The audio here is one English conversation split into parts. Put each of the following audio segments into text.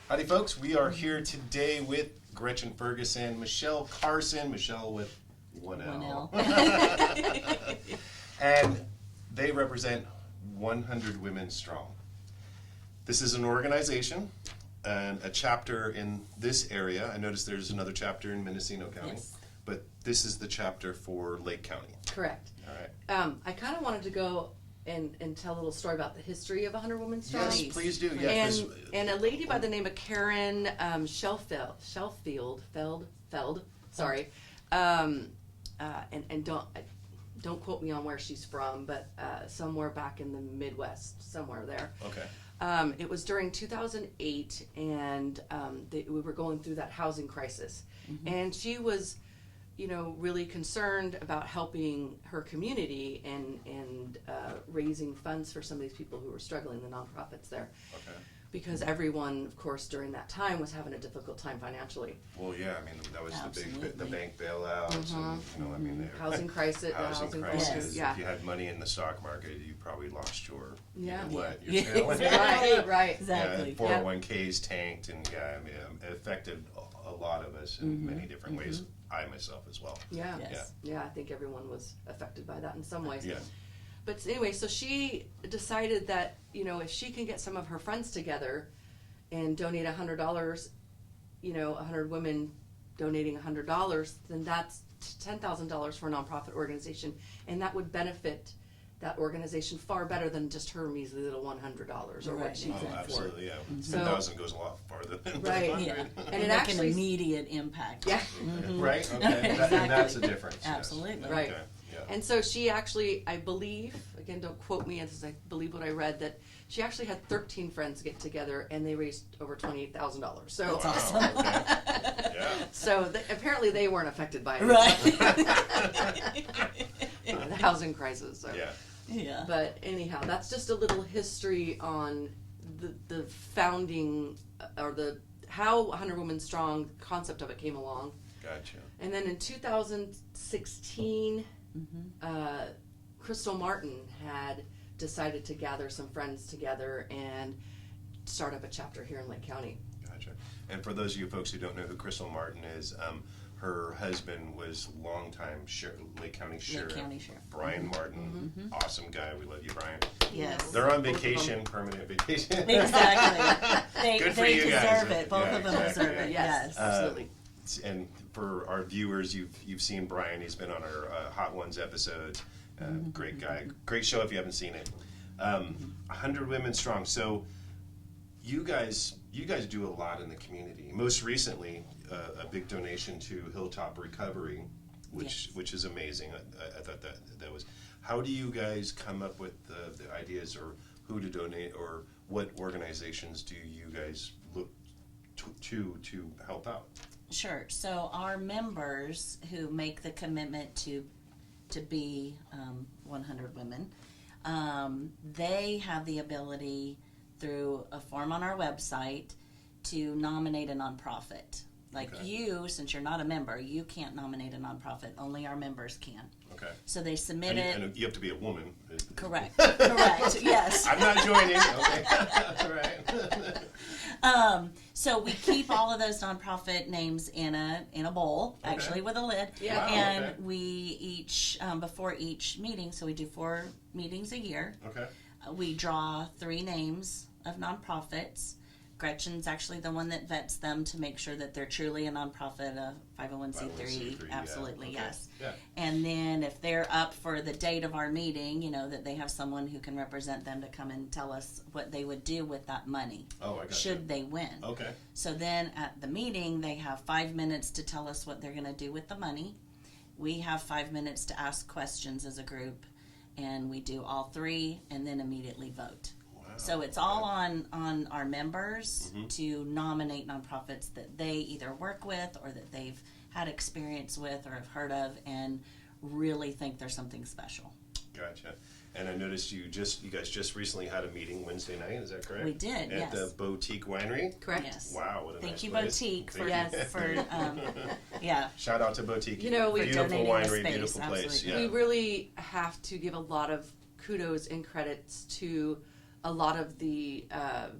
Howdy, folks. We are here today with Gretchen Ferguson, Michelle Carson, Michelle with one L. And they represent 100 Women Strong. This is an organization and a chapter in this area. I noticed there's another chapter in Mendocino County, Yes. but this is the chapter for Lake County. Correct. All right. I kind of wanted to go and tell a little story about the history of 100 Women Strong. Yes, please do. Yeah, And a lady by the name of Karen Feld, sorry, and don't quote me on where she's from, but somewhere back in the Midwest, somewhere there. Okay. It was during 2008, and we were going through that housing crisis, and she was, really concerned about helping her community and raising funds for some of these people who were struggling, the nonprofits there. Okay. Because everyone, of course, during that time was having a difficult time financially. Well, yeah, I mean, that was the Absolutely. bank bailouts, and, the Housing crisis, housing crisis, crisis. yeah. If you had money in the stock market, you probably lost your, Yeah. your Yeah. tail end. Right. Exactly. Yeah, 401ks tanked, and I mean, it affected a lot of us in many different ways. I myself as well. Yeah. Yes. Yeah, I think everyone was affected by that in some ways. Yeah. But anyway, so she decided that, if she can get some of her friends together and donate $100, 100 women donating $100, then that's $10,000 for a nonprofit organization, and that would benefit that organization far better than just her measly little $100 or what Right, she's Oh, in for. absolutely, yeah. So- 10,000 goes a lot farther than Right. 100. Yeah. And it Make actually- an immediate impact. Yeah. Right? Okay. And Exactly. that's the difference. yes. Absolutely. Right. Okay. Yeah. And so she actually, I believe, again, don't quote me, as I believe what I read, that she actually had 13 friends get together and they raised over $28,000. So, That's Wow, awesome. okay. Yeah. so apparently they weren't affected by it. Right. The housing crisis. So. Yeah. Yeah. But anyhow, that's just a little history on the founding or how 100 Women Strong concept of it came along. Gotcha. And then in 2016, Crystal Martin had decided to gather some friends together and start up a chapter here in Lake County. Gotcha. And for those of you folks who don't know who Crystal Martin is, her husband was longtime Lake County Sheriff, County Sheriff. Brian Martin. Awesome guy. We love you, Brian. Yes. They're on vacation, permanent vacation. Exactly. They Good for they you guys. deserve it. Both Yeah, of them exactly, deserve it. yeah. Yes. Absolutely. And for our viewers, you've seen Brian. He's been on our Hot Ones episodes. Great guy. Great show if you haven't seen it. 100 Women Strong. So you guys do a lot in the community. Most recently, a big donation to Hilltop Recovery, which is amazing. I thought that was. How do you guys come up with the ideas, or who to donate, or what organizations do you guys look to help out? Sure. So our members who make the commitment to be 100 women, they have the ability through a form on our website to nominate a nonprofit. Like Okay. you, since you're not a member, you can't nominate a nonprofit. Only our members can. Okay. So they submit it. And you have to be a woman. Correct. Correct. Yes. I'm not joining. Okay. That's all right. So we keep all of those nonprofit names in a bowl, Okay. actually with a lid. Yeah. Wow, And okay. we each before each meeting, so we do 4 meetings a year. Okay. We draw 3 names of nonprofits. Gretchen's actually the one that vets them to make sure that they're truly a nonprofit, a 501c3. 501c3, yeah. Absolutely, Okay. yes. Yeah. And then if they're up for the date of our meeting, that they have someone who can represent them to come and tell us what they would do with that money Oh, I got should they win. Okay. So then at the meeting, they have 5 minutes to tell us what they're going to do with the money. We have 5 minutes to ask questions as a group, and we do all 3 and then immediately vote. Wow. So it's all on our members to nominate nonprofits that they either work with or that they've had experience with or have heard of and really think there's something special. Gotcha. And I noticed you guys just recently had a meeting Wednesday night. Is that correct? We did, At yes. the Boutique Winery. Correct. Yes. Wow, what a Thank nice you, place. Boutique, for Thank you. yeah. Shout out to Boutique. We beautiful donating the winery, space, beautiful place. absolutely. Yeah. We really have to give a lot of kudos and credits to a lot of the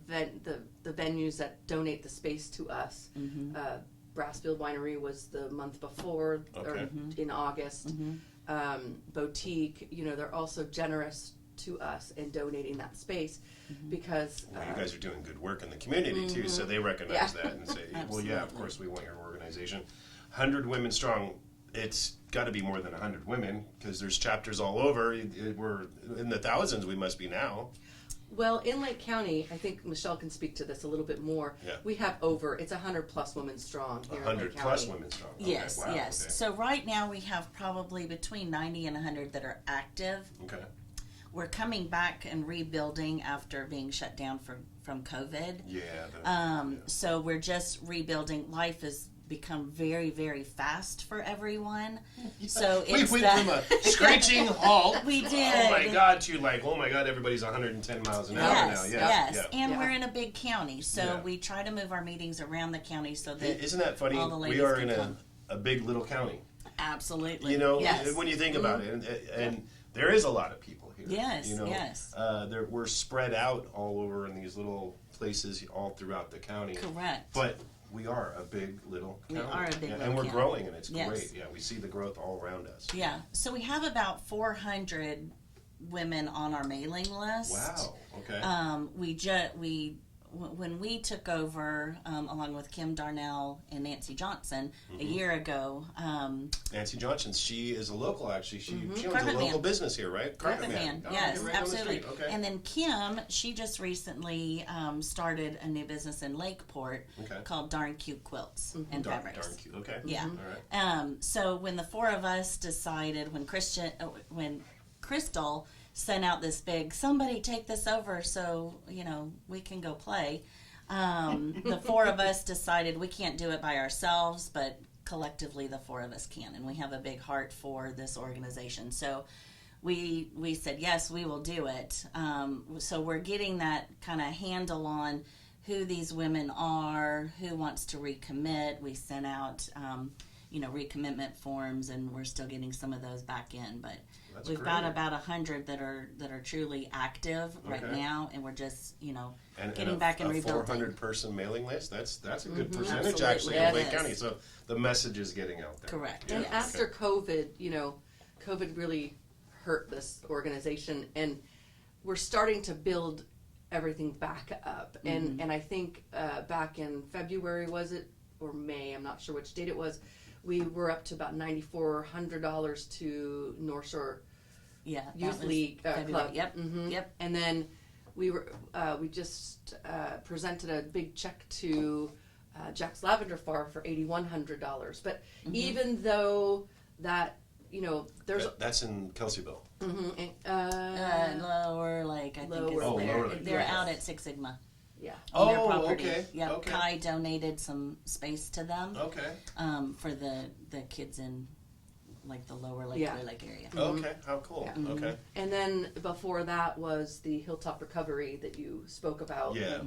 the venues that donate the space to us. Brassfield Winery was the month before, or Okay. in August. Boutique, they're also generous to us in donating that space because Well, you guys are doing good work in the community too, so they recognize Yeah. that and say, well, yeah, of Absolutely. course we want your organization. 100 Women Strong, it's got to be more than 100 women because there's chapters all over. We're in the thousands, we must be now. well, in Lake County, I think Michelle can speak to this a little bit more. Yeah. We have it's 100 plus women strong here in 100 Lake plus County. Women Strong. Okay, Yes, wow, yes. okay. So right now we have probably between 90 and 100 that are active. Okay. We're coming back and rebuilding after being shut down from COVID. Yeah. So we're just rebuilding. Life has become very, very fast for everyone. So We it's went that, from a screeching halt. We Oh did. my God! To like, oh my God! Everybody's 110 miles an hour now. Yes, Yeah. yes. Yeah. And Yeah. we're in a big county, so Yeah. we try to move our meetings around the county so that Isn't that funny? all the ladies We are can in come. a big little county. Absolutely. You know, yes. when you think about it, and there is a lot of people here. Yes, you know, yes. We're spread out all over in these little places all throughout the county. Correct. But we are a big little We county. are a big Yeah, little and we're county. growing, and it's Yes. great. Yeah, we see the growth all around us. Yeah. So we have about 400 women on our mailing list. Wow. Okay. When we took over, along with Kim Darnell and Nancy Johnson a year ago, Nancy Johnson, she is a local. Actually, she owns a Carpet local Man. business here, right? Carpet Man, Oh, yes, right down the absolutely. street. Okay. And then Kim, she just recently started a new business in Lakeport Okay. called Darn Cute Quilts and darn Fabrics. cute. Okay. Yeah. All right. So when the four of us decided, when Crystal sent out this big, somebody take this over so, we can go play. The four of us decided we can't do it by ourselves, but collectively the four of us can. And we have a big heart for this organization. So we said, yes, we will do it. So we're getting that kind of handle on who these women are, who wants to recommit. We sent out, recommitment forms, and we're still getting some of those back in. But That's we've great. got about 100 that are truly active right Okay. now, and we're just, And getting a, back and a rebuilding. 400-person mailing list. That's a good percentage Absolutely. actually Yes. in Lake County. So the message is getting out there. Correct. And Yeah. after COVID, COVID really hurt this organization, and we're starting to build everything back up. And I think back in February, was it, or May? I'm not sure which date it was. We were up to about $9,400 to North Shore Yeah, that Youth was League February. Club. Yep, Mhm. yep. And then we just presented a big check to Jack's Lavender Farm for $8,100. But even though that, there's That's in Kelseyville. Lower Lake, I think Lower is Oh, there. Lower Lake, They're yes. out at Six Sigma yeah. on their Oh, property. okay, Yep. okay. Kai donated some space to them Okay. for the kids in like the Lower Lake, Yeah. Clear Lake area. Okay. How cool. Yeah. Okay. And then before that was the Hilltop Recovery that you spoke about. Yeah.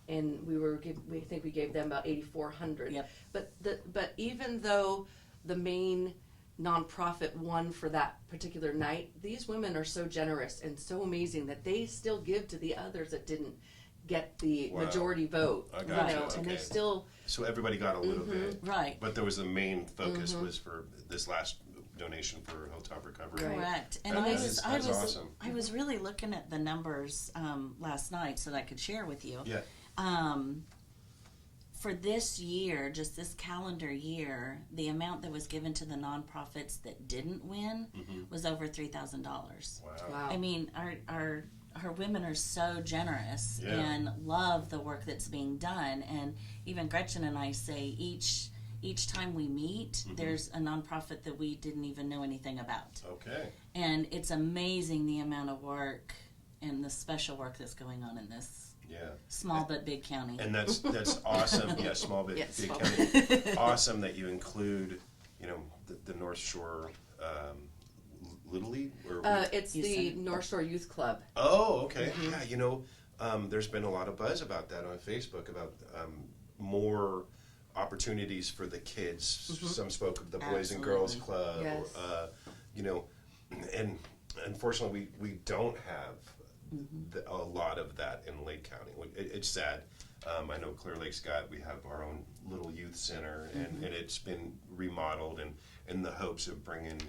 And we think we gave them about $8,400. Yep. But even though the main nonprofit won for that particular night, these women are so generous and so amazing that they still give to the others that didn't get the Wow. majority vote. I got you. And they Okay. still So everybody got a little bit, Right. but there was the main focus was for this last donation for Hilltop Recovery. Right. Correct. And That I is- was that's awesome. I was really looking at the numbers last night so that I could share with you. Yeah. For this year, just this calendar year, the amount that was given to the nonprofits that didn't win was over $3,000. Wow. wow. I mean, our women are so generous Yeah. and love the work that's being done. And even Gretchen and I say each time we meet, there's a nonprofit that we didn't even know anything about. Okay. And it's amazing the amount of work and the special work that's going on in this Yeah. small but big county. And that's awesome. Yeah, small bit, Yes, big small. county. Awesome that you include, the North Shore Little League. Or It's You the said it. North Shore Youth Club. oh, okay. Yeah, there's been a lot of buzz about that on Facebook about more opportunities for the kids. Some spoke of the Boys and Girls Absolutely. Club. Yes. And unfortunately, we don't have a lot of that in Lake County. It's sad. I know Clear Lake's we have our own little youth center, and it's been remodeled, and in the hopes of bringing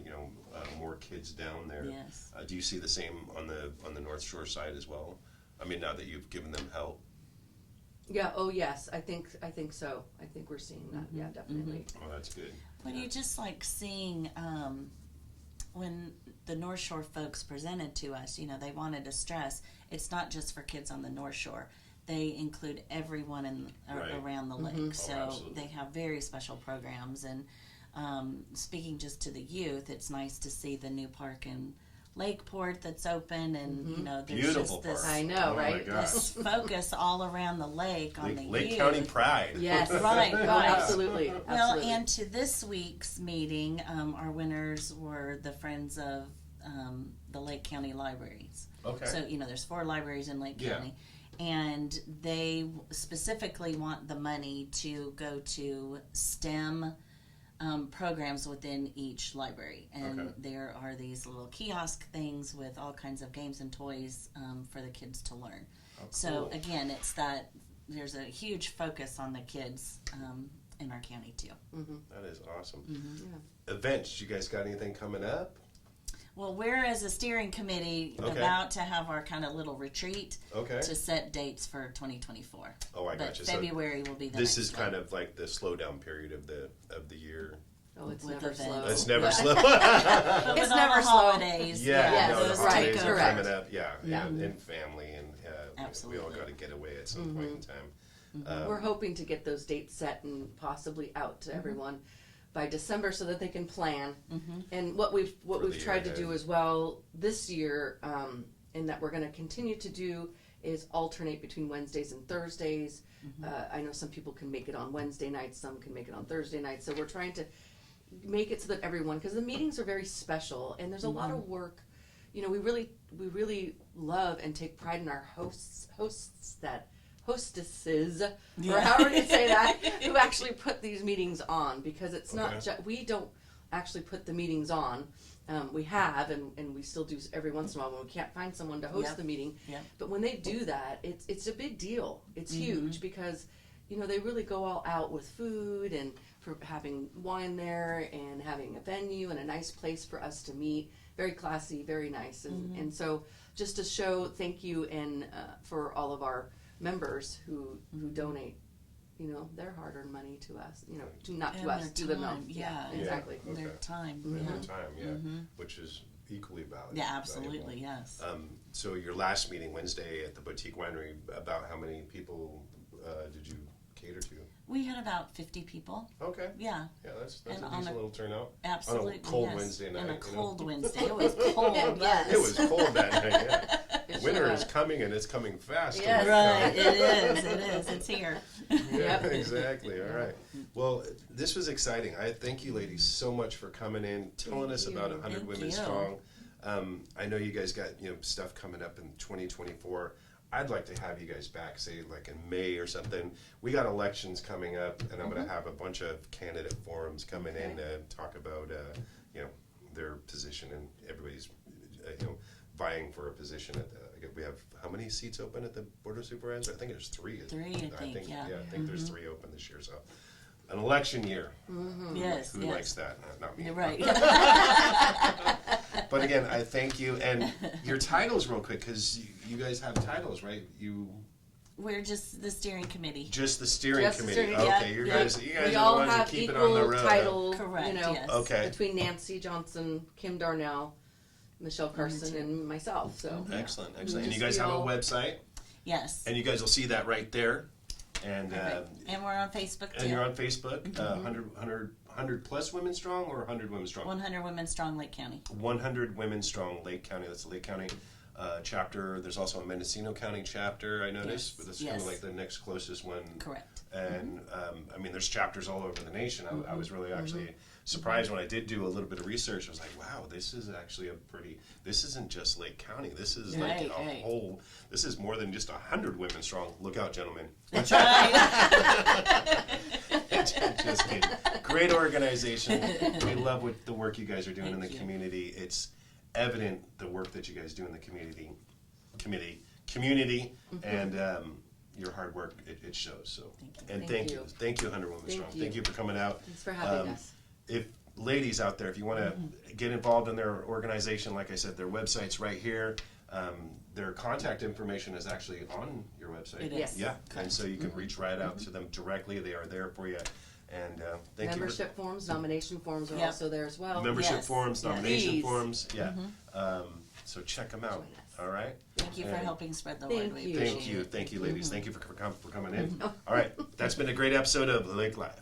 more kids down there. Yes. Do you see the same on the North Shore side as well? I mean, now that you've given them help. Yeah. Oh, yes. I think so. I think we're seeing that. Yeah, definitely. Oh, that's good. What do you just like seeing when the North Shore folks presented to us? They wanted to stress it's not just for kids on the North Shore. They include everyone Right. around the lake. So absolutely. they have very special programs. And speaking just to the youth, it's nice to see the new park in Lakeport that's open, and there's Beautiful just this, park. I know, Oh my right? gosh. this focus all around the lake on the Lake youth. County pride. Yes. Right, Oh, right. absolutely. Well, Absolutely. and to this week's meeting, our winners were the Friends of the Lake County Libraries. Okay. So, there's 4 libraries in Lake Yeah. County. And they specifically want the money to go to STEM programs within each library. And Okay. there are these little kiosk things with all kinds of games and toys for the kids to learn. Oh, So, cool. again, it's that there's a huge focus on the kids in our county, too. That is awesome. Mm-hmm. Events, you guys got anything coming up? Well, we're as a steering committee Okay. about to have our kind of little retreat Okay. to set dates for 2024. Oh, I But gotcha. So February will be the this next is one. kind of like the slowdown period of the year. Oh, it's with never events. slow. It's never Yeah. slow. But with It's all never the slow. holidays. Yeah, Yes, no, the those right, holidays take are over. correct. coming up. Yeah, Yeah. and family, and we all Absolutely. got to get away at some point in time. We're hoping to get those dates set and possibly out to everyone by December so that they can plan. And what we've the tried year to do ahead. as well this year, and that we're going to continue to do, is alternate between Wednesdays and Thursdays. I know some people can make it on Wednesday nights, some can make it on Thursday nights. So we're trying to make it so that everyone, because the meetings are very special and there's a lot of work. We really love and take pride in our hostesses, or Yeah. however you say that, who actually put these meetings on, because it's Okay. not we don't actually put the meetings on. We have, and we still do every once in a while when we can't find someone to host Yep. the meeting. Yep. But when they do that, it's a big deal. It's huge because they really go all out with food and for having wine there and having a venue and a nice place for us to meet. Very classy, very nice, and so just to show thank you and for all of our members who donate, their hard-earned money to us, not And to us, their to them. time, yeah. Exactly. Yeah. Their Okay. time. In Yeah. their time, which is equally valuable. Yeah, absolutely, yes. So your last meeting Wednesday at the Boutique Winery, about how many people did you cater to? We had about 50 people. Okay. Yeah, Yeah, that's And a on decent a- little turnout. absolutely. On a cold yes. Wednesday night. On a you know? cold Wednesday. It was cold, yes. It was cold that night, yeah. It Winter sure is was. coming, and it's coming fast. Yes. Right, it is. It's here. Yeah, Yep. exactly. All right. Well, this was exciting. I thank you, ladies, so much for coming in, telling us about 100 Thank Women you. Strong. I know you guys got stuff coming up in 2024. I'd like to have you guys back, say like in May or something. We got elections coming up, and I'm going to have a bunch of candidate forums coming in to talk about their position, and everybody's vying for a position at the. We have how many seats open at the Board of Supervisors? I think there's 3. 3, I think, yeah. I think there's 3 open this year. So, an election year. Yes, Who yes. likes that? Not me. You're right. But again, I thank you. And your titles, real quick, because you guys have titles, right? We're just the steering committee. Just the steering Just the committee. steering- Okay, yeah, you yeah. guys We are the all ones that have keep it on the equal road. title, Correct, yes. Okay. between Nancy Johnson, Kim Darnell, Michelle Carson, and myself. So Excellent, excellent. And you Just guys have a feel- website, Yes. and you guys will see that right there. And Perfect. And we're on Facebook too. and you're on Facebook, 100 plus Women Strong or 100 Women Strong? 100 Women Strong Lake County. 100 Women Strong Lake County. That's the Lake County chapter. There's also a Mendocino County chapter, I noticed. Yes, But that's kind yes. of like the next closest one. Correct. And I mean, there's chapters all over the nation. I was really actually surprised when I did do a little bit of research. I was like, wow, this is actually this isn't just Lake County. This is like Right, a right. whole, this is more than just 100 Women Strong. Look out, gentlemen. That's right. Just kidding. Great organization. We love the work you guys are doing in the Thank you. community. It's evident the work that you guys do in the community. community, and your hard work, it shows. So, and Thank you. thank you, 100 Women Thank Strong. you. Thank you for coming out. Thanks for having us. If ladies out there, if you want to get involved in their organization, like I said, their website's right here. Their contact information is actually on your website. It is. Yes. Yeah, and so you can reach right out to them directly. They are there for you. And thank Membership forms, nomination forms are Yep. also there as well. membership Yes, forms, yes. nomination Please. forms. Yeah. So check them out. Join us. All right. Thank you for And helping spread the Thank word. We you. appreciate Thank you, it. thank you, ladies. Thank you for coming in. All right, that's been a great episode of Lake Live.